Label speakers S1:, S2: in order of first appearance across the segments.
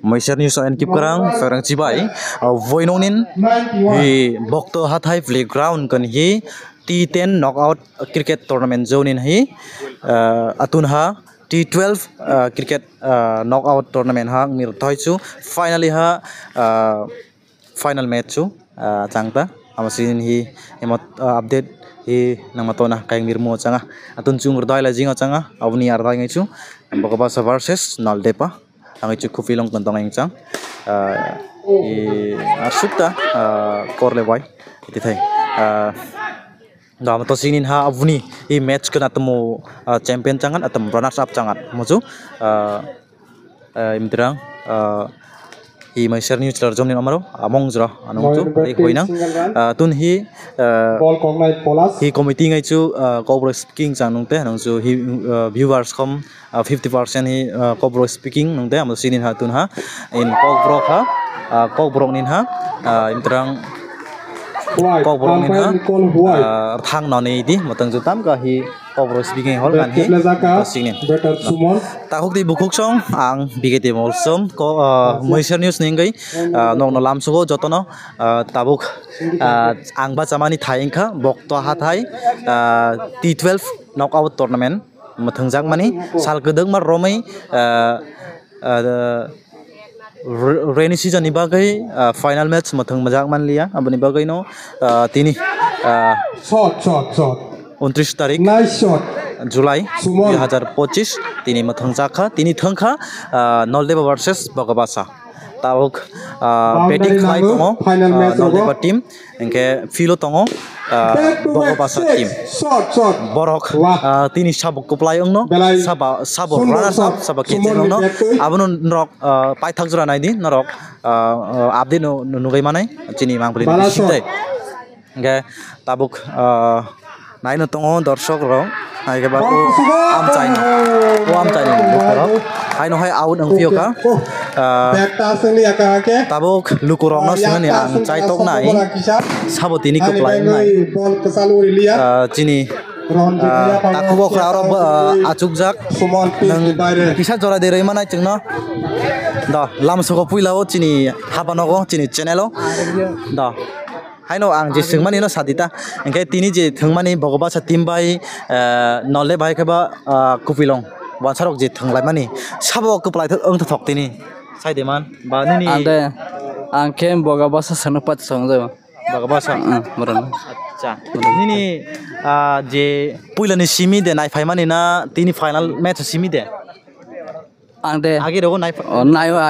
S1: Malaysia News and Kip Karang Ferang Cibai Voinonin hi Bokto Hathai Playground kan hi T10 knockout cricket tournament zone in hi Atunha T12 cricket knockout tournament ha mir thoichu finally ha final match chu changta amasin hi emot update hi namatona kaing mirmo changa atun chung rdai la jinga changa awni ardai ngai chu Bogabasa versus Naldepa ang itu kufilong tentang yang cang arsukta korle boy itu thai dalam to sinin ha avuni i match kena temu champion cangan atau runners up cangan muju imterang i Malaysia News lar jomnin amaro among jra anong tu ek hoinang tun hi committee ngai chu corporate speaking chanung te anong chu hi viewers kom 50% hi corporate speaking nung te am sinin ha tun ha in corporate nin ha imterang corporate nin ha thang noni di matang ju tam ka hi corporate speaking hol kan hi sinin ta hok di bukuk song ang bigete mol som ko Malaysia News ningai nong no lam sugo jotono tabuk ang ba chamani thaingkha bokto hathai T12 knockout tournament mathungjak mani sal kedeng mar romai rainy season ni bagai final match mathung majak man liya abani bagai no tini shot 29 tarik Julai 2025 tini mathungjak tini thangkha Naldepa versus Bogabasa tabuk batting khai tongo Naldepa team engke filo tongo Bogabasa team borok tini sabuk kuplai ongno sabuk runners up sabak kitchen ongno abono norok paithak jura nai di norok update no nugai manai chini mangpuli sindai engke tabuk nai no tongo dorshok rok hai ke ba am chai no hai no hai out ang pio ka tabuk lukurong no singani ang chai tok nai sabot ini kuplai nai chini takubo kraro achuk jak nang kisa jora de rei manai chungno da lam soko puilao chini habanogo chini channelo da haino ang je singmani no sadita engkai tini je thangmani Bogabasa team bai nolle bai khaba kupilong wansarok je thanglai mani sabo kuplai ong thok tini saide man ba nini ande ang kem Bogabasa sanapat songja Bogabasa moron acha nini je puilani simi de nai phaimani na tini final match simi de ande age rogo nai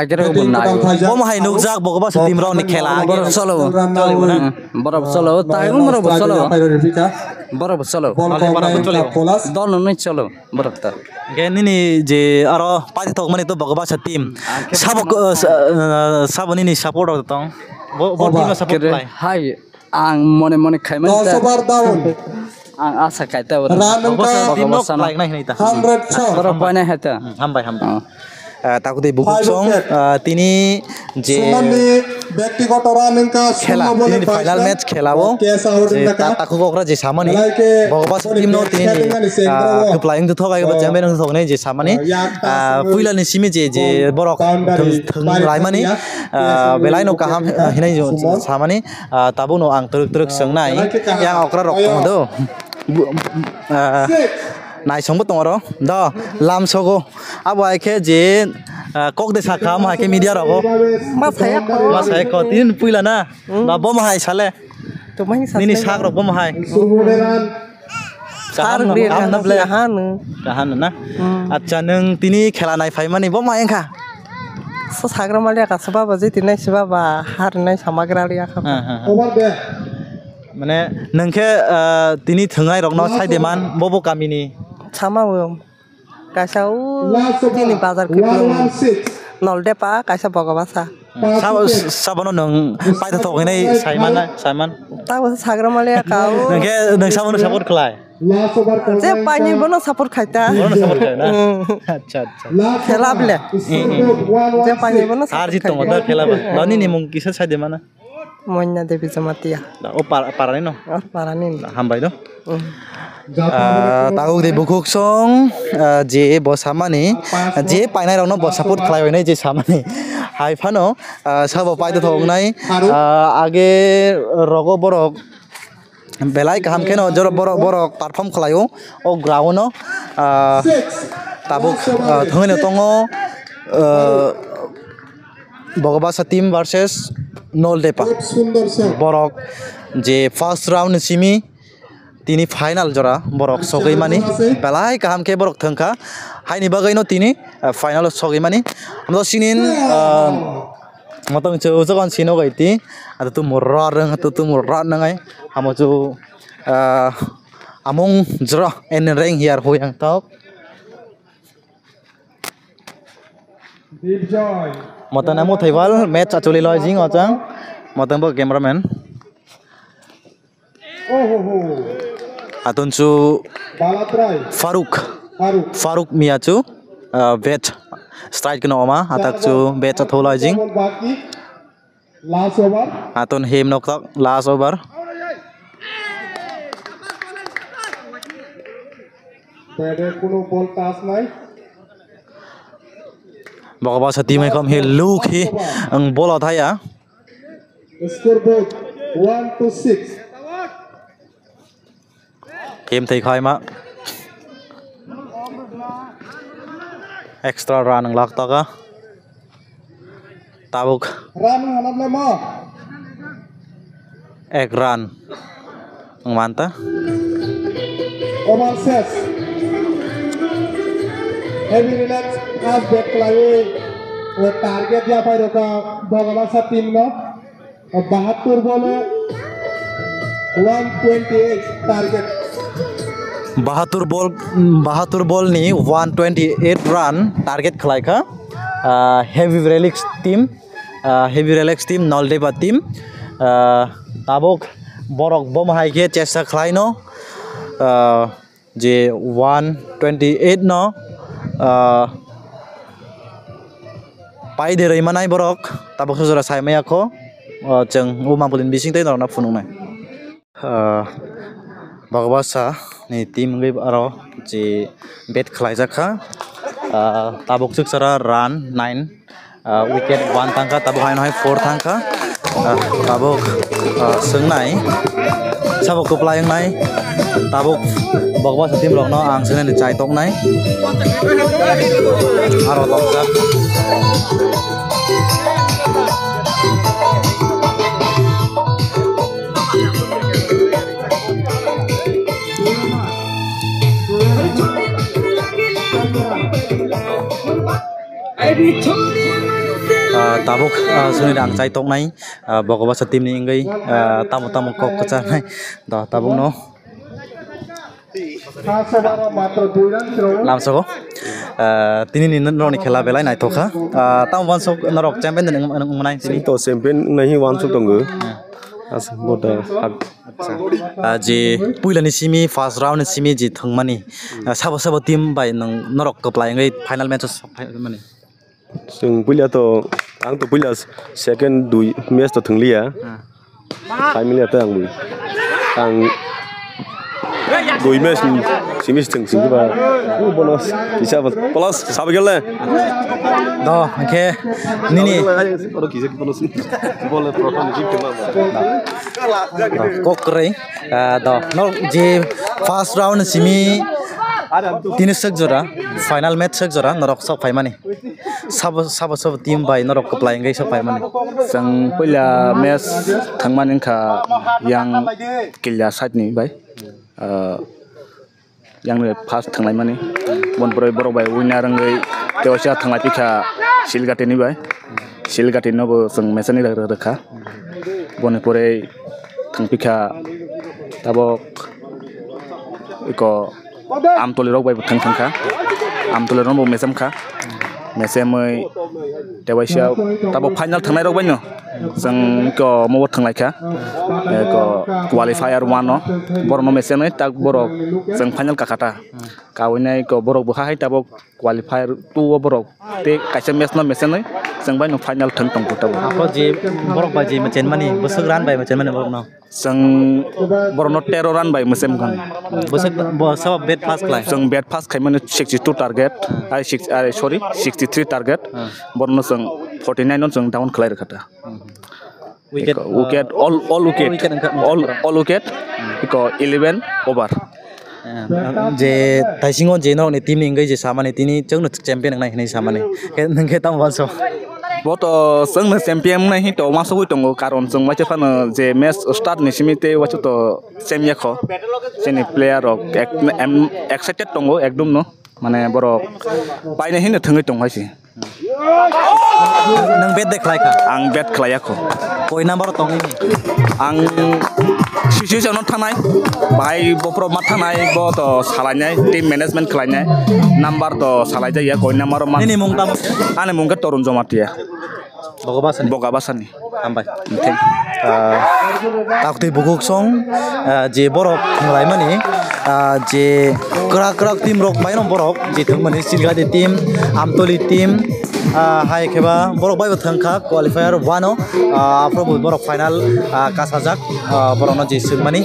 S1: age rogo nai bom hai nukjak Bogabasa team ro ni khela age solo barabar solo tai barabar solo don nai cholo barabar ge nini je aro pati tok mani to Bogabasa team sabo nini support tong bo team support lai hai ang mone khaiman ang asa kaita Bogabasa like nai ta barabar nai hata hambai takut ibu song tini je ব্যক্তিগত রানকা খেলা তিনি final match খেলাবো তাকু বকরা যে সামনে Bogabasa team no tini keplayang tu thokai ba champion ang thok nei je samani puilani simi je borok thunglai mani belai no kaham hinai jo samani tabu no ang truk sengnai yang okra rok do nai songbo tongro da lam sogo abo aike je kok de sakha ma ke media rogo masaya ko tin puila na da bom hai sale to mai nini sak rok bom hai sar ri na ble kahan na acha nang tini khela nai phai mani bom hai engkha so sagra malia ka saba baje tinai saba ba har nai samagra lia kha mane nangke tini thangai rok no saide man bobo kamini samawum kasau tini bazar ke Naldepa kasa Bogabasa sabono nang paita thok nei Simon ta sagra malia kau nangke nang sabono support khlai je pani bono support khaita na acha khela bile je pani bono har jito moda khela ba dani ni mung kisa saide mana Monya Devi Jamatia o parani no parani hambai do tahu di buku song je bos sama ni je painai rong no bos support khlai hoi nai je sama ni hai phano sabo pai to thong nai age rogo borok belai kaham keno jor borok perform khlaio o ground no tabuk thongene tongo Bogobasa team versus Noldepa borok je first round simi tini final jora borok sogai mani belai kaham ke borok thangka haini bagai no tini final sogai mani amdo sinin motong chu kon sino gaiti atu tu murra rang atu tu murra nangai amo chu among jora en reng hiar hoyang tok motong namu thaiwal match achuli lojing ochang motong bo cameraman atun chu Faruk Miachu bet strike no ma atak chu bet atholajing atun him nok tok last over Bogobasa team ai khom hi look hi ang bola thaya
S2: scoreboard 1-6
S1: game thai khai ma extra run ang lak taka tabuk
S2: run hanap lama
S1: ek run ang manta
S2: over set heavy relax as back lawe target ya pai roka Bogobasa team no 72 ball 128 target
S1: Bahatur ball ni 128 run target khlai kha heavy relax team Noldepa team tabok borok bom hai ke chesa khlai no je 128 no pai de rei manai borok tabok sura sai maya ko cheng uma bulin bising tai na funung nai Bogobasa ni team ngai aro je bet khlai jakha tabok chuk sara run 9 wicket 1 tangka tabok hai 4 tangka tabok sengnai sabok kuplai yang nai tabok Bogobasa team rok no ang sengnai ni chai tok nai aro tok jak tabuk suni dang chai tok nai Bogobasa team ni ngai tamu kok kacha nai da tabuk no lamsogo tini ni no ni khela belai nai thokha tam wan sok narok champion nang manai tini
S3: to champion nahi wan sok dong as boda
S1: je puila ni simi first round ni simi ji thangmani sabo team bai nang narok kaplai ngai final match mani
S3: sing puila to ang to puila second dui match to thanglia final ta ang ang dui match simi thang sing ba bonus isa plus sabagale
S1: do okay nini
S3: oro kise bonus bol proton jip kema
S1: kokre do no je first round simi tini sak jora final match sak jora norok sok phai mani sab team bai norok kaplai ngai sok phai mani
S4: sang puila match thangman kha yang kilya side ni bai yang first thanglai mani bon boroi borok bai winner ngai teocha thanglai pikha silgate ni bai silgate no bo sang match ni rakha bon pore thangpikha tabok iko amtoli rok bai thangkha amtoli ron bo mesam kha mesemai tewaisha tabok final thangnai rok bai no sang ko mo thanglai kha ko qualifier 1 no borno mesem tak borok sang final kakata kawinai ko borok bo hai tabok qualifier 2 borok te kaisa match no mesenai जों bai no final thang tong ko
S1: ako je borok ba je macen mani busuk ran bai macen mani borok no
S4: जों borok no 13 run bai mesem kan
S1: busuk sabab bet pass klai
S4: जों bet pass khai mane 62 target ai 63 target borok no जों 49 no जों down khlai rakhata wicket all wicket ko 11 over
S1: je taisingo je no ni team ni ngai je samane tini chang no champion ngai hinai samane ke nangke tam wanso
S4: boto जों no champion nai hi to maso hui tongo karon जों wacha fan je match start ni simite wacha to sem yakho jeni player rok excited tongo ekdom no mane borok paine hin thungai tong haisi
S1: nang bet deklai ka
S4: ang bet klayakho
S1: koi number tong ni
S4: ang situation no thanai bai bopro ma thanai bo to salainai team management khlainai number to salai jaya koi number ma
S1: ni mung tam
S4: ane mungka torun jomatia
S1: bogabasani ambai
S4: thank
S1: takti buguk song je borok nglai mani je krak team rok mainom borok je thangmani silgade team amtoli team hai kheba borok bai thangkha qualifier 1 o afro borok final kasajak borok no je sungmani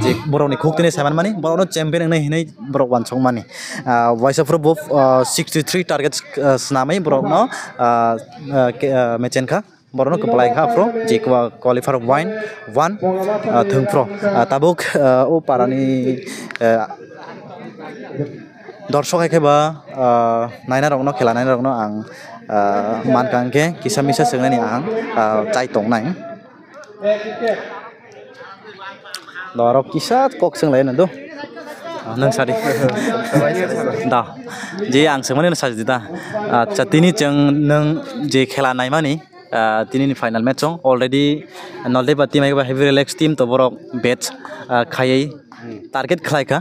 S1: je borok ni khoktini saman mani borok no champion ngai hinai borok wansong mani voice of pro 63 targets snamai borok no mechen kha borok no keplai kha pro je qualifier 1 thung pro tabuk o parani দর্শক একেবা নাইনা রং খেলা নাইনা রং আং মানকাংকে কিসা Misa सोंनायनि आं चाइ तंनाय दरब किसा कक सोंलाय नंदो नों सादि दा जे आं सोंमाने साजि दा आच्चा तिनि जों नों जे खेला नायमानि तिनि फाइनाल मैच सं अलरेडी नलदे बा टीम एबा हेभि रिलैक्स टीम तो बरक बेच खायै टारगेट खलायका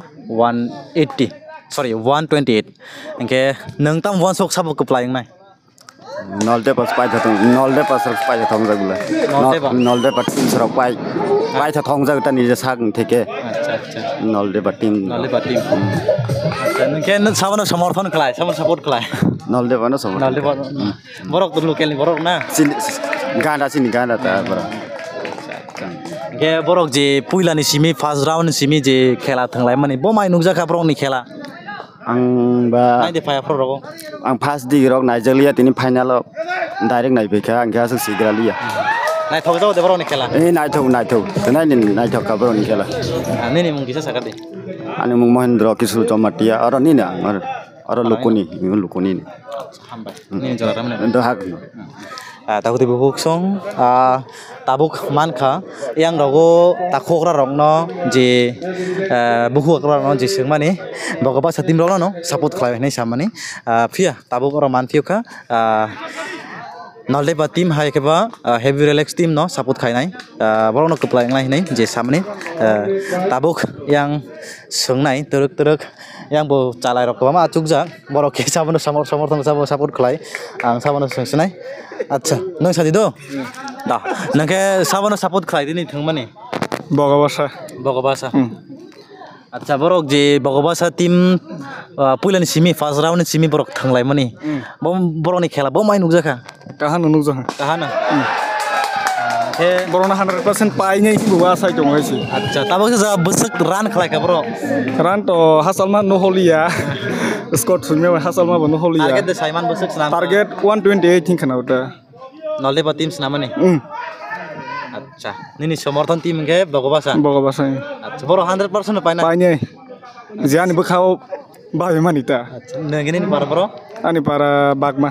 S1: 128 इनके नों ताम वन सक साबो कप्लाइं नाय
S5: नलदे पास पाइ थाथं नलदे पास पाइ थाथं जागुला नलदे पास टीम सर पाइ थाथं जागता निजे साग थेके
S1: अच्छा
S5: नलदे पास टीम
S1: अच्छा नोंके साबनो समर्थन खलाय साबनो सपोर्ट खलाय
S5: नलदे पानो समर्थन
S1: नलदे बरक तो लोकल बरक ना
S5: गाना ता बरक
S1: के बरक जे पुइलानि सिमी फर्स्ट राउन्ड सिमी जे खेला थंलाय माने बमाय नुजाखा ब्रंनि खेला
S5: आं बा
S1: नायदे फाया फ्ररगो
S5: आं फार्स्ट दिग्रक नायजलिया तिनि फाइनाल डाइरेक्ट नायफैखा आं गासो सिग्रालिया
S1: नायथौ जाव दे ब्रंनि खेला
S5: ए नायथौ नायथौ का ब्रंनि खेला
S1: नेनि मुं किसा सागादे
S5: आनि मुं महेन्द्र किशोर चमाटिया अर निना अर लोकनि
S1: हामबाय नेनि जरा रामने
S5: दहाक
S1: ताकुति बुक सं tabuk manka yang rogo takhokra rokno je buhuakra no je singmani bogaba satim rokno no support khlai nei samani phia tabuk ro man phiuka nolde ba team hai keba heavy relax team no support khainai borokno keplai ngai nei je samani tabuk yang sungnai teruk yang bo chalai rok ma achukja borok ke sabono समर्थन sabo support khlai ang sabono sungsunai अच्छा नों सादि दो दा नोंके साबनो support खालायदिनि थंमानि बगबासा अच्छा बरक जे बगबासा टीम पुइलानि सिमी फर्स्ट राउन्ड सिमी बरक थंलाय मानि बरकनि खेला बमाय नुजाखा
S4: काहानो
S1: के
S4: बरना 100% पाइनै बुवा साइ दङ हैसि
S1: अच्छा ताबो जा बसक रान खलायका बरो
S4: रान तो हासलमा न होलिया स्कोर सुनमे हासलमा बनो होलिया
S1: टारगेट दे साइमान बसक नाम
S4: टारगेट 128 थिंक खानाउटा
S1: नलदे बा टीम नामानि अच्छा निनि समर्थन टीम के बगबासा अच्छा बरो 100% पाइनै जियानि बखाव बाबे मानिता अच्छा नगिनि पार बरो
S4: अनि पारा बागमा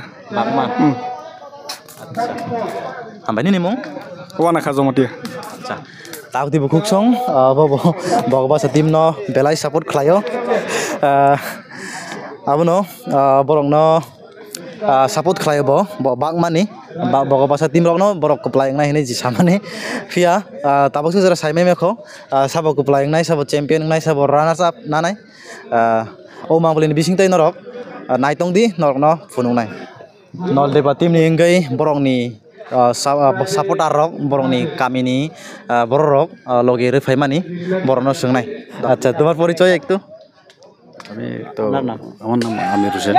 S1: अच्छा हामबाय निनि मुं
S4: वाना खाजमति
S1: अच्छा ताउति बुकुक सं बगबासा टीम न बेलाय support खलायो आबनो बरंनो support khlai bo bagmani bogobasa team rokno borok keplai ngai hinai ji samani phia tabok jara saimai mekho sabo keplai ngai sabo champion ngai sabo runners up nanai o manglini bisingtai norok naitong di norokno funungnai nolde ba team ni ngai borokni supporter rok borokni kamini borok loge refaimani borokno sungnai acha tomar porichoy ekটু
S6: আমি তো
S1: আপনার নাম?
S6: আমার নাম আমির হোসেন,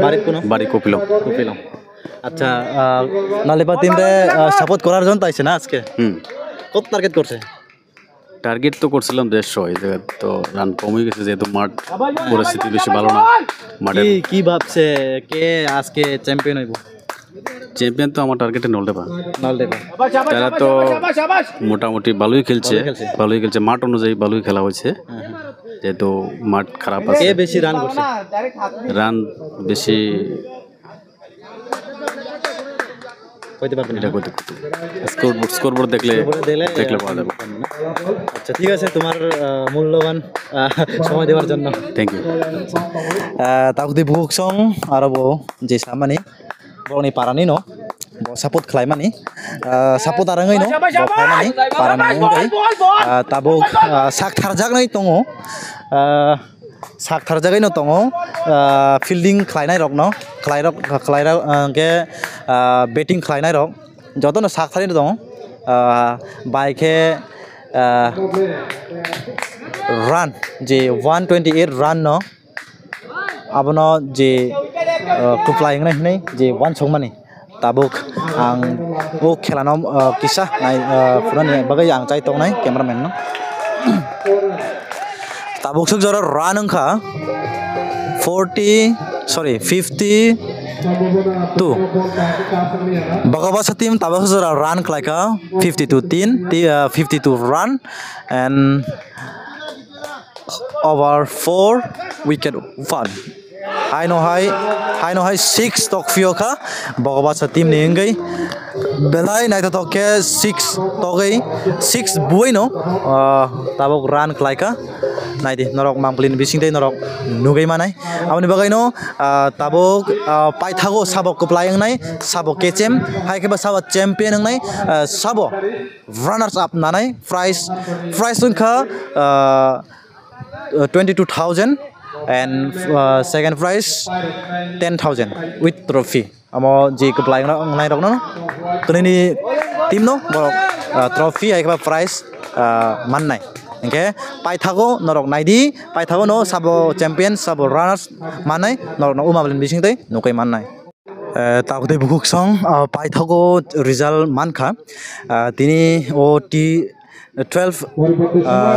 S1: বাড়ির কোনো
S6: বাড়ি কপিলম।
S1: পেলাম। আচ্ছা নালেপা টিমরে সাপোর্ট করার জন্য তাইছে না আজকে কত টার্গেট করছে?
S6: টার্গেট তো করছিলাম 150, এই জায়গায় তো রান কম হয়ে গেছে যেহেতু মাঠ পরিস্থিতি বেশি ভালো না। মাঠে
S1: কি ভাবছে কে আজকে চ্যাম্পিয়ন হইব?
S6: চ্যাম্পিয়ন তো আমার টার্গেটে নলডেপা।
S1: নালদেবা
S6: তারা তো মোটামুটি ভালোই খেলছে, মাঠ অনুযায়ী ভালোই খেলা হয়েছে, যেহেতু মাঠ খারাপ আছে।
S1: কে বেশি রান করছে?
S6: রান বেশি
S1: কইতে পারবেন
S6: এটা করতে স্কোরবোর্ড দেখলে পাওয়া যাবে।
S1: আচ্ছা ঠিক আছে, তোমার মূল্যবান সময় দেওয়ার জন্য
S6: থ্যাংক ইউ।
S1: তাকুদি বুক সং আরো যে সামানি বনি পারানি no sapot khlaimani sapot arangai no khlaimani parani ngai tabuk sak tharjak nai tongo sak tharjagai no tongo fielding khlainai rok no khlairok ke batting khlainai rok joto no sak thari tongo baike run je 128 run no abono je kuplai ngai nai je one songmani tabuk ang o khelano kisa nai phurani bagai ang chai tongnai cameraman no tabuk suk jora run angkha 52 Bagabasa team tabuk jora run klaika 52 run and over 4 wicket fun Hai no hai 6 tok fioka Bagabasa team ni ngai belai nai to ke 6 togai 6 buino tabok run klaika nai di norok mangplin bising dei norok nugai manai amni bagai no tabok pai thago sabok kuplai ngai sabok kecem hai ke ba sabok champion ngai sabok runners up nanai prize unka 22,000 and second prize 10,000 with trophy amo je kuplai ngai rok no tuni team no borok trophy ai ka prize mannai engke pai thago norok naidi pai thago no sabo champion sabo runners manai norok no umablen bising tei nukai mannai takute bukuk song pai thago result mankha tini o t 12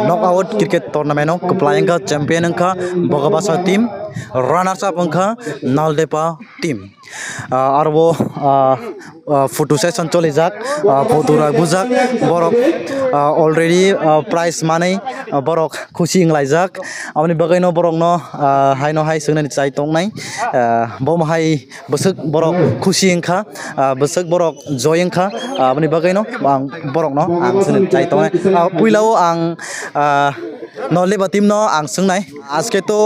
S1: knockout cricket tournament no kuplayangka champion angka Bagabasa team runners up angka Naldepa team arbo photo session chole jak photo ra bujak borok already prize money borok khushi nglai jak amni bagai no borok no hai no hai sungnani chai tongnai bom hai besuk borok khushi angka besuk borok joy angka amni bagai no ang borok no ang sunani chai tongnai puilao ang Noleba team no ang sungnai aske to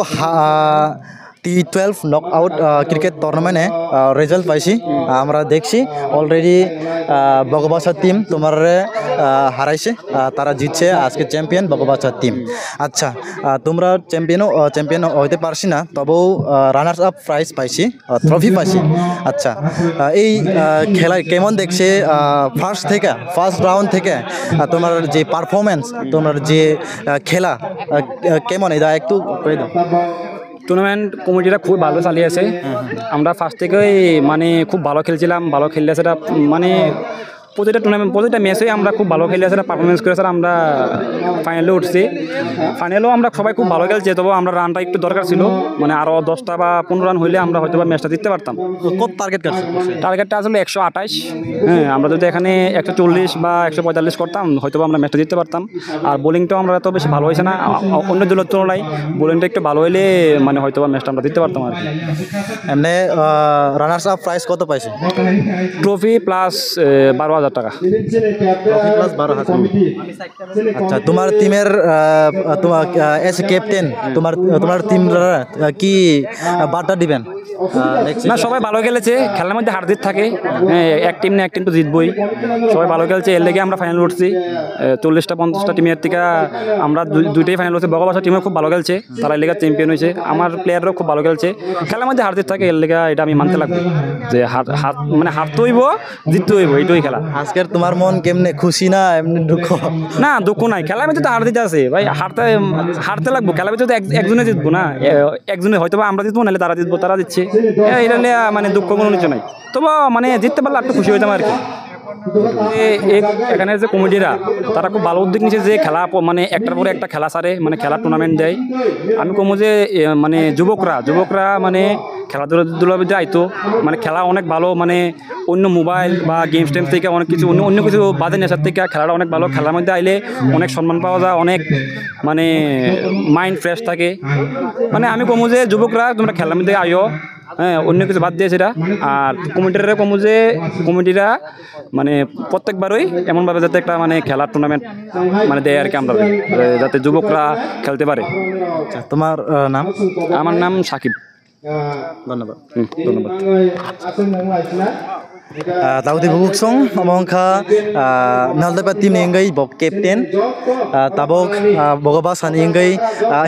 S1: T12 knockout cricket tournament e result paisi amra dekhi already Bagabasa team tomare haraise tara jitche aজকে champion Bagabasa team acha তোমরা champion হইতে পারছি না তবেও runners up prize পাইছি trophy পাইছি আচ্ছা এই খেলা কেমন দেখছে ফার্স্ট রাউন্ড থেকে তোমার যে পারফরম্যান্স তোমার যে খেলা কেমন এটা একটু কই দাও
S7: টুর্নামেন্ট কমিটিটা খুব ভালো চালিয়ে আছে আমরা ফার্স্ট থেকেই মানে খুব ভালো খেলছিলাম ভালো খেললে সেটা মানে প্রতিটা টুর্নামেন্ট প্রতিটা ম্যাচে আমরা খুব ভালো খেলে সেটা পারফরমেন্স করে স্যার আমরা ফাইনালে উঠছি ফাইনালেও আমরা সবাই খুব ভালো খেলছি তবে আমরা রানটা একটু দরকার ছিল মানে আরও 10টা বা 15 রান হইলে আমরা হয়তো বা ম্যাচটা জিততে পারতাম
S1: কত টার্গেটটা
S7: আসলে 128 হ্যাঁ আমরা যদি এখানে 140 বা 145 করতাম হয়তো আমরা ম্যাচটা জিততে পারতাম আর বোলিংটাও আমরা এত বেশি ভালো হয়েছে না অন্য দলের তুলনায় বোলিংটা একটু ভালো হইলে মানে হয়তো বা ম্যাচটা আমরা জিততে পারতাম আর কি
S1: এমনি রানার্স আপ প্রাইজ কত পাইছে
S7: ট্রফি প্লাস 12,000 টাকা
S1: ট্রফি প্লাস 12,000 আচ্ছা তোমার টিমের তোমার এজ ক্যাপ্টেন তোমার টিম কি বার্তা দিবেন
S7: না সবাই ভালো খেলেছে খেলার মধ্যে হার জিত থাকে এক টিম না এক টিম তো জিতবই সবাই ভালো খেলছে এর লেগে আমরা ফাইনাল উঠছি 40-50টা টিমের থেকে আমরা দুইটাই ফাইনাল হচ্ছে বগবাসা টিমও খুব ভালো খেলছে তারা এর লেগে চ্যাম্পিয়ন হয়েছে আমার প্লেয়াররাও খুব ভালো খেলছে খেলার মধ্যে হার জিত থাকে এর লেগে এটা আমি মানতে লাগবে যে মানে হারতে হইব জিততে হইব এইটাই খেলা
S1: আজকের তোমার মন কেমনে খুশি না এমনি দুঃখ
S7: না দুঃখ নাই খেলার মধ্যে তো হার দিতে আছে ভাই হারতে লাগবো খেলার মধ্যে তো একজনে জিতবো না একজনে হয়তো বা আমরা জিতবো নাহলে তারা জিতবো তারা জিতছে এটা নিয়ে মানে দুঃখ কোনো কিছু নাই তবে মানে জিততে পারলে একটু খুশি হইতাম আর কি এখানে যে কমিটিরা তারা খুব ভালো উদ্যোগ নিচ্ছে যে খেলা মানে একটার পরে একটা খেলা সারে মানে খেলার টুর্নামেন্ট দেয় আমি কমু যে মানে যুবকরা মানে খেলাধুলার মধ্যে আইতো মানে খেলা অনেক ভালো মানে অন্য মোবাইল বা গেমস টেমস থেকে অনেক কিছু অন্য কিছু বাদে নেশার থেকে খেলাটা অনেক ভালো খেলার মধ্যে আইলে অনেক সম্মান পাওয়া যায় অনেক মানে মাইন্ড ফ্রেশ থাকে মানে আমি কমু যে যুবকরা তোমরা খেলার মধ্যে আইও হ্যাঁ অন্য কিছু বাদ দিয়ে সেটা আর কমিটিরা কমু যে কমিটিরা মানে প্রত্যেকবারই এমনভাবে যাতে একটা মানে খেলার টুর্নামেন্ট মানে দেয় আর কি আমরা যাতে যুবকরা খেলতে পারে
S1: তোমার নাম
S7: আমার নাম সাকিব
S1: ধন্যবাদ
S7: ধন্যবাদ
S1: Tawti bubuk song amongka naldapat tim nengai bob captain tabok bogaba san nengai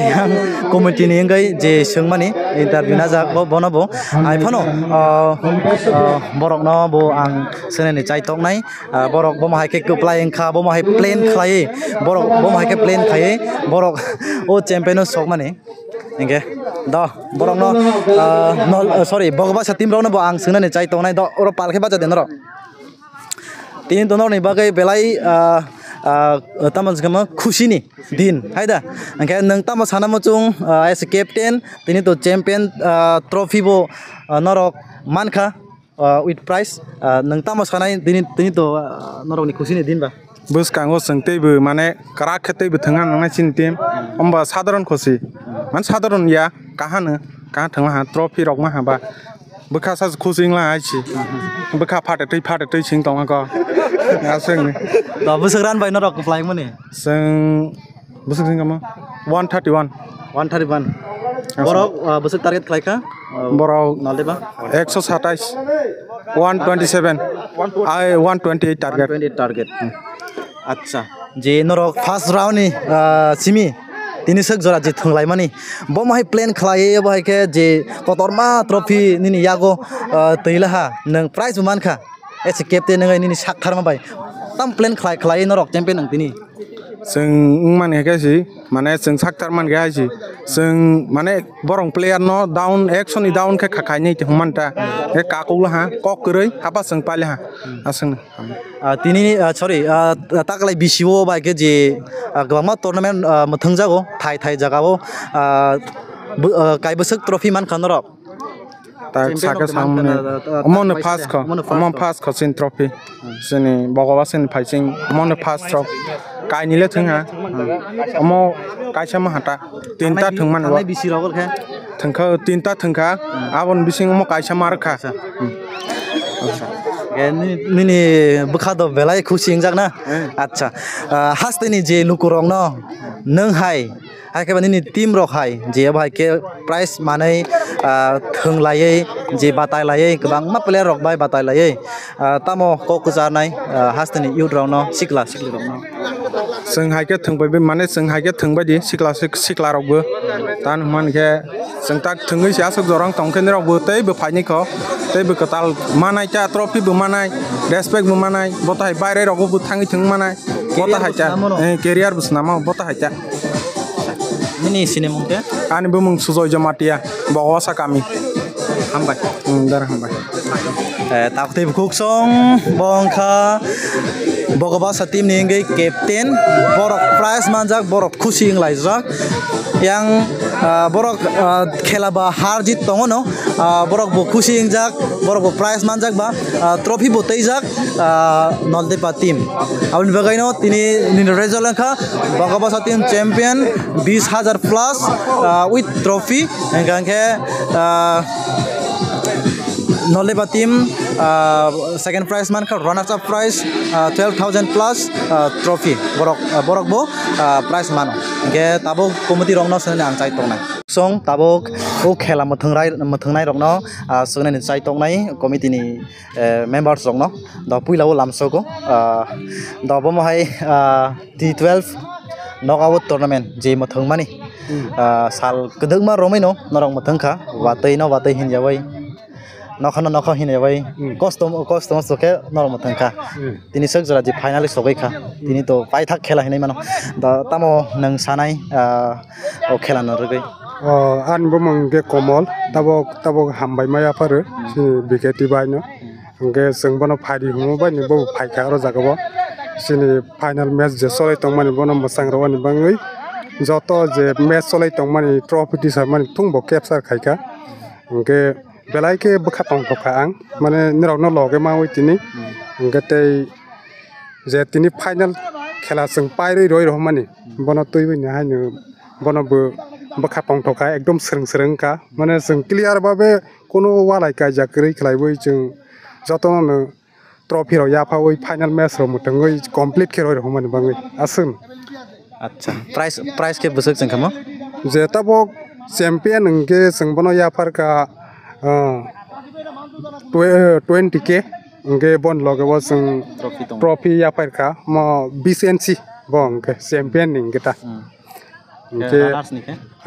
S1: yang committee nengai je sengmani interview na jak bonabo ai phano borok no bo ang seneni chaitok nai borok bo mahai ke kuplai engkha bo mahai plane khlai borok bo mahai ke plane khai borok o champion sok mani engke da borok no sorry bogaba sa tim ro no bo ang seneni chaitok nai do oro palkhe ba denro tin tonor ni bagai belai tamas gama khushi ni din haida angke nang tamas sana machung as a captain tini to champion trophy bo norok mankha with prize nang tamas sana tini to norok ni khushi ni din ba
S8: bus kango sengteibu mane kara kheteibu thangan nang chin team amba sadharon khosi man sadharon ya kahana ka thangma ha trophy rok ma ha ba bukha sa khusing la aichi bukha phate tei ching tong ko ya seng
S1: da busran bai norok fly mane
S8: seng busing kama 131
S1: borok busuk target khlai ka
S8: borok
S1: nalde ba
S8: 127 127 I 128 target
S1: acha je norok first round ni simi tini sek jora je thunglai mani bo mai plan khlai bo hai ke je kotorma trophy nini yago teilaha nang prize man kha as a captain ngai nini sakthar ma bai tam plan khlai norok champion ang tini
S8: seng mane ke si mane seng sakthar man ga si seng mane borong player no down action ni down ke khakai nei te humanta e ka ko la ha kok kurei apa seng pale ha aseng
S1: tini sorry taklai bisiwo bai ke je gwama tournament muthang jago thai jagao kai busuk trophy man kha norok
S8: ta saka samne amon pass ko sin trophy sini bogoba sin phaiching amon pass trop kai nile thunga amo kai chama hata tinta thungman wa
S1: bisi rogol kha
S8: thungkha tinta thungkha abon bising amo kai chama rakha
S1: nini bukha do belai khushi ingjak na acha hasteni je lukurong no nang hai hai ke nini team rok hai je bhai ke prize manai thunglai je batai lai kabang ma player rok bai batai lai tamo ko kujar nai hasteni youth rok no sikli rok no
S8: seng hai ke thungbai be mane seng hai ke thungbai di sikla rok bo tan man ke seng tak thungai sia sok jorang tong khen rok bo tei bo phai ni ko tei bo katal manai cha trophy bo manai respect bo manai botai baire rok bo thangi thung manai bota hai cha career bus nama bota hai cha
S1: nini sinemong ke
S8: ani bo mung sujoy jamatia bogosa kami hambai dar hambai
S1: takte bukuk song bongkha bogoba sa team ni ngai captain borok prize manjak borok khushi inglaijak yang borok khela ba har jit tongo no borok bo khushi ingjak borok bo prize manjak ba trophy bo teijak noldepa team abni bagai no tini ni result kha bogoba sa team champion 20000 plus with trophy engkangke noldepa team second prize man ka runners up prize 12,000 plus trophy borok bo prize man ge tabok committee rong no sene ang chai tongnai song tabok o khela mothngnai rong no sene ni chai tongnai committee ni members rong no da puila o lamso ko da bo mo hai T12 knockout tournament je mothang mani sal kedeng ma romai no norong mothang kha watai hin jawai nokha hin jawai custom soke norong mothang kha tini sak jara je finalist sokai kha tini to pai thak khela hinai mano da tamo nang sanai o khela no rogai
S9: an bo mangge komol tabok hambai maya paru si biketi bai no nge sengbono phadi humo bai ni bo phai kha ro jagabo sini final match je solai tongmani bono mosang rawani bangai joto je match solai tongmani trophy ti samani thungbo capture khaika nge belai ke bkha tong tokha ang mane nirok no loge mawi tini nge tei je tini final khela sing pai roi rohmani bono tuibi ni hainu bono bo bkha tong tokha ekdom sreng ka mane sing clear babe kono walai ka jakri khlaibai chung joto no trophy ro ya phawoi final match ro mutangoi complete kheroi ro mani bangai asun
S1: acha price ke busuk jeng khamo
S9: je tabok champion nge singbono ya farka 20k nge bon loge was trophy ya farka mo BCNC bong ke champion nge ta nge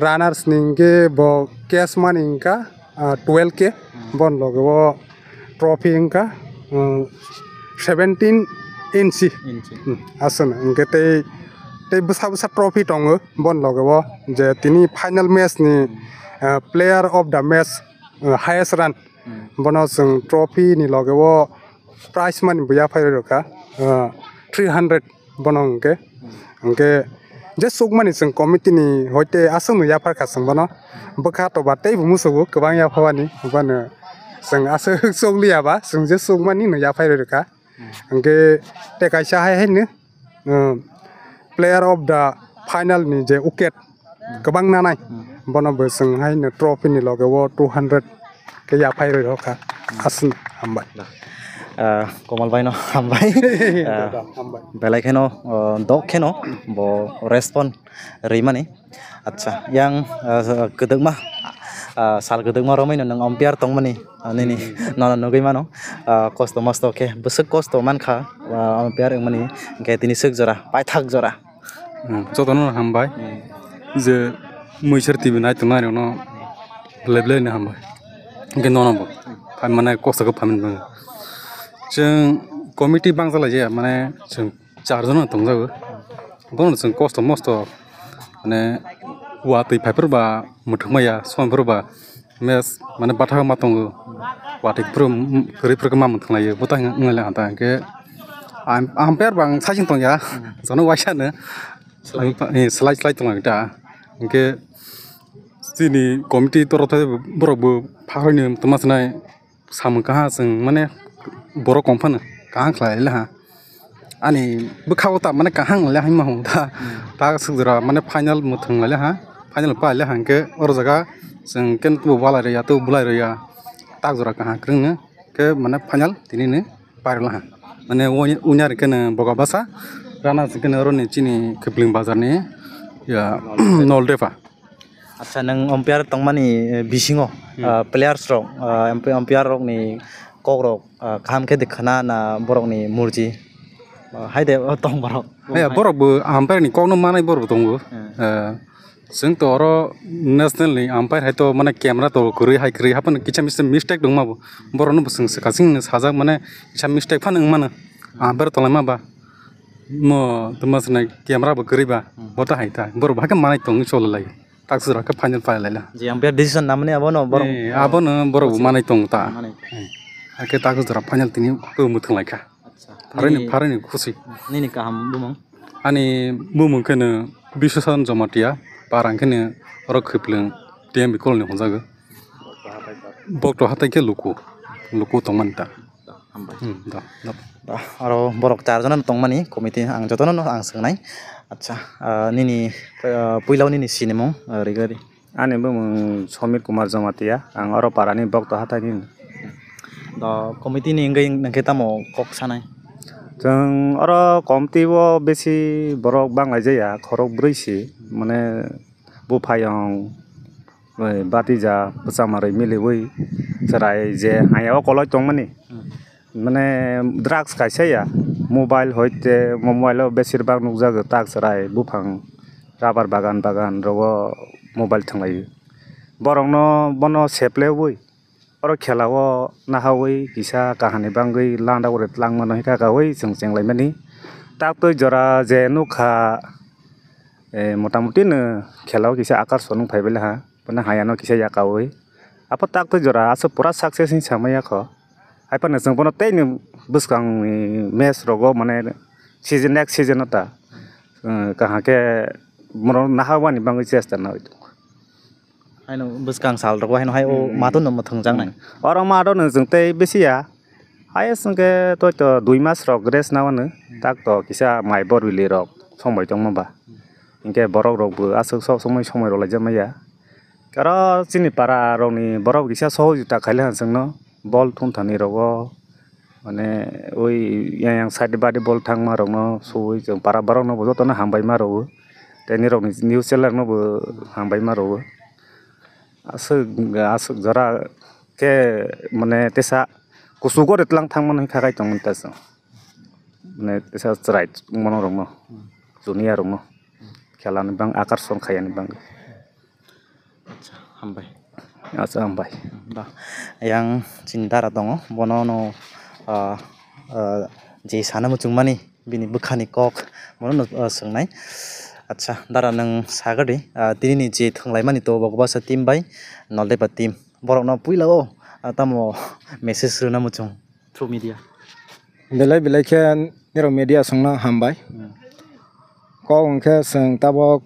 S9: runners nge bo cash money nka 12k bon loge wo trophy nka 17 inci asan nge te busa trophy tongo bon logo je tini final match ni player of the match highest run bono sing trophy ni logo prize money buya phai roka 300 bono nge je sugmani sing committee ni hoite asung ya phar khasang bono bkha to batei bumusugo kwbang ya phawani bano sing asu soglia ba sing je sugmani no ya phai roka nge te kaisa hai ne player of the final ni je uket kabang nanai bono bo sing hai ne trophy ni loge wo 200 ke ya phai ro kha asun hambai
S1: komal bai no hambai belai kheno dok kheno bo respond reimani acha yang kedengma sal kedengma romai nang umpire tongmani nini no gai mano costo masto ke busuk costo man kha umpire mani ke tini suk jora pai thak jora
S6: jotono hambai je moisar tibi nai tona no leble ne hambai ke no bo pan mane costo ko pamin bang jeng committee bangsala je mane jeng 4 jon tongjago bon jeng costo masto mane wa tei paper ba muthmaya somper ba mes mane batha matongo watik pro kri pro ma muthlayo botang ngala anta ke umpire bang sajing tong ya jono waisa ne slide tong ta ke sini committee torothe borok bo pharoini tomasnai samka jeng mane borok komphana kahang khlaila ha ani bukhaw ta mane kahang la haima hota ta sudra mane final muthang la ha final pa la hangke or jaga jeng ken tu bala re ya tu bulai re ya ta jora kahang kreng ke mane final tini ne parla ha mane unyar ken boga basa rana ken ro ni chini khipling bazar ni ya noldefa
S1: acha nang umpire tongmani bisingo players rok umpire rok ni kok rok kham ke dikhana na borok ni murji haide tong borok
S6: borok bo umpire ni kok no manai borok tongo जों तो national नि umpire हायतो माने camera तो करै हाय करै हापन किछा mistake दंमा बरनो बसं सकासिं साजा माने किछा mistake फान माने आम्पायर तलामा बा मो तमसने कैमरा बो करिबा बता हायता बर भाके माने तंग चललाय ताक्सरा का फाइनल फायलायला
S1: जे आम्पायर डिसिजन नामने आबनो बर
S6: आबनो बर माने तंग ता आके ताक्सरा फाइनल तिनि को मुथलायखा फारैनि खुशी
S1: निनि काहाम बुमं
S6: अनि बुमं कने बिशसन जमाटिया parangkene oro khipling tem bikol ni honjago bokto hatai ke luku tongmanta
S1: da aro borok 4 jon tongmani committee ang jotono ang songnai acha nini puilau nini sinemo rigari
S4: ani bumung Somir Kumar Jamatia ang oro parani bokto hatai ni
S1: दा committee ni ngai nangke tamo kok sanai
S4: जों आरो कमतिबो बेसि बरक बांलाय जाया खरक ब्रैसि माने बुफायं बातिजा बसामारै मिलेवै सराय जे हायाव कलय तंमानि माने drugs खायसाया mobile होइते मोबाइलाव बेसिरबाग नुजागो ताक सराय बुफां राबार बागान रगो मोबाइल थांलायो बरंनो बनो सेप्लेवै और खेलाव नाहावै किसा काहानि बांगै लांदा उरे लांमनो हिकागावै जों जेंलायमानि ताक तो जरा जे नुखा मोटामुटी न खेलाव किसा आकर्षण फाइबेला हा पना हायानो किसा याकावै apa tak tu jora asa pura sukses ni sama ya ko apa na sang pono tei ni buskang mes rogo mane season next season ata kaha ke mono nahawa ni bangi chesta na
S1: haino buskang sal rogo haino hai o matun no mathang jang nai
S4: oro ma do nang jeng tei besi ya hai sangke to 2 mas rok res na wan tak to kisa mai bor wili rok somoi tong ma ba ingke borok rok bu asuk sok somoi ro la jama ya karo sini para roni borok kisa sohojita khaile hansangno bol thun thani rogo mane oi yang side body bol thangma rokno soi jeng para borok no bojo tona hambai ma ro teni rokni news channel no bo hambai ma ro asuk jara ke mane tesa kusugor itlang thangmano khagai tong taso mane tesa right mono rokno junior rokno khelani bang akarson khayani bang
S1: hambai
S4: asa hambai
S1: da yang cindara tongo bono no je sana muchungmani bini bukhani kok mono no songnai acha dara nang sagadi tini ni je thanglaimani to bogba sa team bai nolde ba team borok no puilao tamo message runa muchung through media
S9: belai ke nero media songna hambai ko ongke seng tabok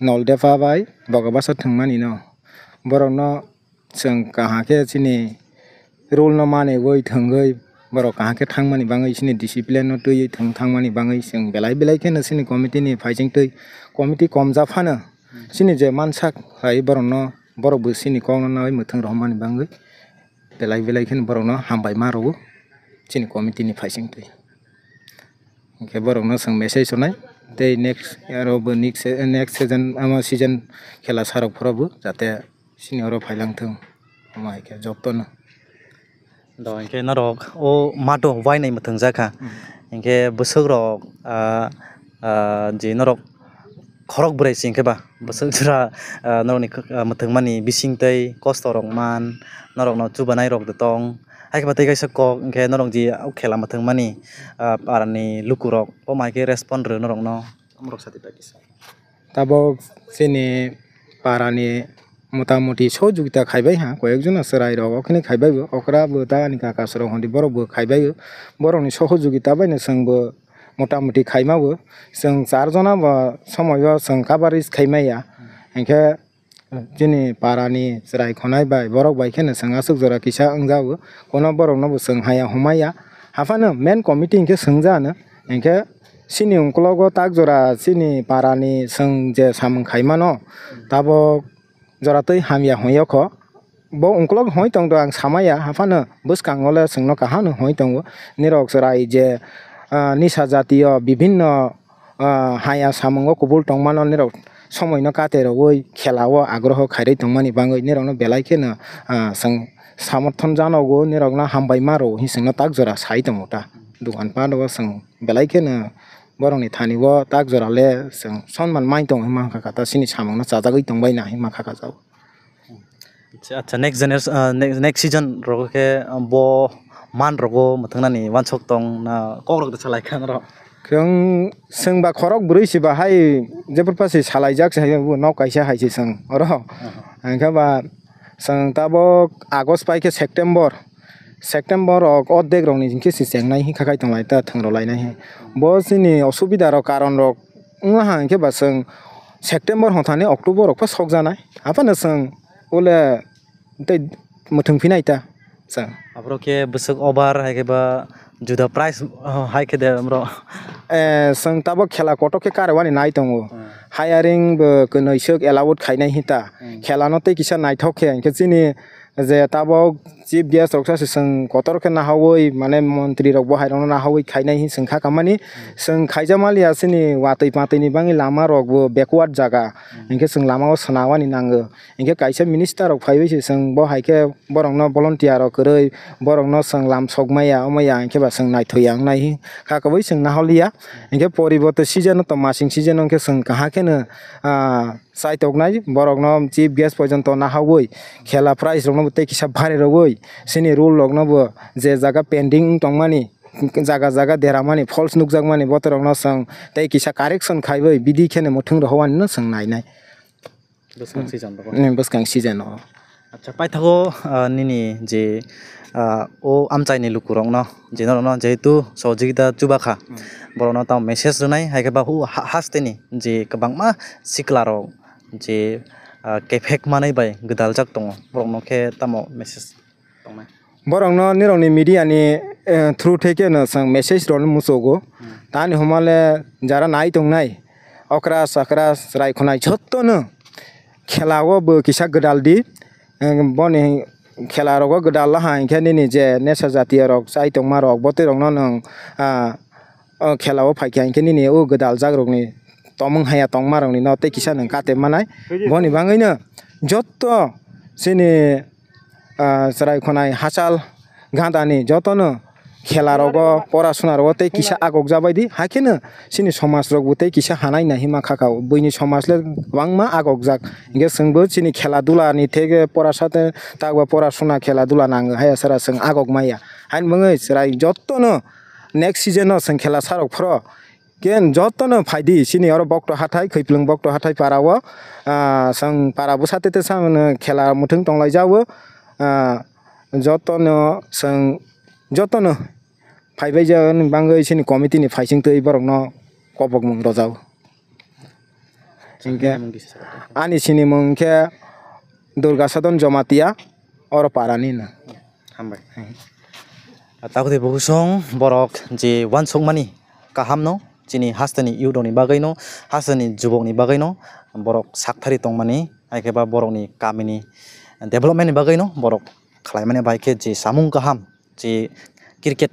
S9: nolde fa bai bogba sa thangmani no borok no जों काहाके सिनि rule न माने वै थंगै बर काहाके थांमानि बाङै सिनि discipline न तै थांमानि बाङै जों बेलाय के सिनि कमिटि नि फाइजिं तै कमिटि कम जाफानो सिनि जे मानसाक हाय बर न बर बो सिनि कौन नाय मथं रहमानि बाङै बेलाय के बर न हामबाय मारो सिनि कमिटि नि फाइजिं तै के बर न जों मेसेज होनाय तै नेक्स्ट इयार बो नेक्स्ट सीजन खेला सारक फराबो जाते senior phailang mai ke jobton
S1: do inke narok o mato wai nai mathang jaka inke busuk rok je narok khorok brai singke ba busuk jura naroni mathang mani bising tei kosto rok man narok no chubanai rok de tong hai ka tei kaisa kok inke narok ji khela mathang mani parani lukurok o mai ke respond re narok no amrok sati pakisa
S9: tabo sini parani মোটামুটি সহযোগিতা খাইবাই হ্যাঁ কয়েকজন আছে রায় rock ওখানে খাইবাইবো ওকরাবো তানি কাকা সর হন্দি বড়বো খাইবাইবো বড়নি সহযোগিতা বাইনে जोंबो মোটামুটি খাইমাবো जों চারজনা বা সময় जों কাবারিজ খাইমাইয়া এনকে যিনি পারানি রায় খনাই বাই বরক বাইখেনে जों আসুক জরা কিসা ওংজাবো কোন বরকনবো जों হায়া হমাইয়া হাফানো মেন কমিটি এনকে सोंजानो এনকে सिनि उंकलगो ताक जरा सिनि पारानि जों जे सामं खाइमानो ताबो जरा तै हामिया होयख bo ungklok hoi tong do ang samaya hafano buskangole singno kahano hoi tong nirok sarai je nisha jatiyo bibhinno haya samongo kubul tongmano nirok somoino katero oi khelao agroho khairei tongmani bangoi nirokno belai kheno sang samarthon janogo nirokna hambai maro hisingno tak jora sai tongota dukan pa do sang belai kheno boroni thani wo tak jora le sang sonman mai tong hima kata sini samongno chajagoi tongbai na hima kaka jau
S1: acha next season rogo ke bo man rogo mathangna ni wansok tong na kokrok de salai khan ro
S9: keng sengba khorok burui siba hai jebur pasi salai jak sai nok kaisa haisi sang ro angka ba sang tabo agust pai ke september ok odek rong ni jinke si sengnai hi khakai tonglai ta thangro lainai hi bo sini osubida ro karon rok ngha angke ba sang september hothani october ok pa sok janai apana sang ole tei muthung phinai ta sang
S1: abro ke busuk over hai ke ba juda price hai ke de amro
S9: sang tabo khela koto ke karwani nai tongo hiring bo konoisuk allowed khainai hita khela no tei kisa naithok khe angke chini je tabo
S10: chief guest rok sa sung kotor ke na hawoi mane montri rok bo hairong na hawoi khainai hi sung kha kamani sung khaijamali asini watoi patoi ni bangi lama rok bo backward jaga ingke sung lama o sanawani nango ingke kaisa minister rok phaibai se sung bo haike borong no volunteer rok koroi borong no sung lam sokmaya omaya ingke ba sung naithoyang nai hi kha kabai sung naholia ingke poribote season to masing season ingke sung kaha kene sai toknai borok no chief guest porjonto na hawoi khela prize rok no tei kisa bhare rogoi sini rule rok no bo je jaga pending tongmani jaga jaga deramani false nukjakmani botorok no sang tei kisa correction khaibai bidi khene muthung rohwani no sang nainai bwskang season no
S1: আচ্ছা পাইথাগো নিনি যে ও আমচাইনি লুকুরং ন যেন ন যেহেতু সহযোগিতা চুবাখা বড় ন তাও মেসেজ রনাই হাইকেবা হু হাসতেনি যে গোबांमा সিকলারক যে কেফেক মানাই বাই গদাল জাক দङ বড় নखे তামो message দंनाय
S10: borong no nirong ni media ni through theke no sang message ron musogo tani homale jara nai tongnai okra sakra rai khonai jotto no khelago bo kisa godal di boni khela rogo godal la hain khani ni je nesa jatiya rok sai tongma rok bote rok no nang khelao phaikai khani ni o godal jak rok ni tomung haya tongma rok ni no te kisa nang kate manai boni bangai no jotto sini sarai khonai hachal gandani jotono khela rogo porashona rogo tei kisa agok jabaidi hakene sini somaj rok butei kisa hanai nahi ma khaka boini somajle bangma agok jak inge sungbo sini khela dula ni thege porashate tagwa porashona khela dula nang haya sara sung agok maya hain bangai sarai jotono next season no sung khela sarok phro ken jotono phaidi sini oro bokto hathai khaiplung bokto hathai parawo sung parabu satete samne khela muthung tonglai jawo jotono sung jotono phaibai jagan bangai sini committee ni phaising tei borok no kopok mung rojau ingke ani sini mung ke durga sadon jomatia oro parani na
S1: hambai takute bogusong borok je wansok mani kaham no chini hastani yudoni bagai no hastani jubok ni bagai no borok sakthari tongmani aikeba borok ni kamini development ni bagai no borok khlaimani baike je samung kaham je cricket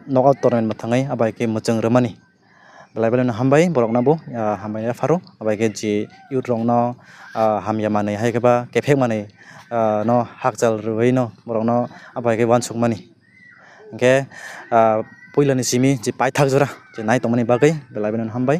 S1: knockout tournament mathangai abaike mochang ramani belai hambai borok nabo hambai faro abaike je youth rong no hamya mane haikeba kefek mane no hakjal roi no borok no abaike wansuk mani ke poilani simi je paithak jora je nai tongmani bagai belai hambai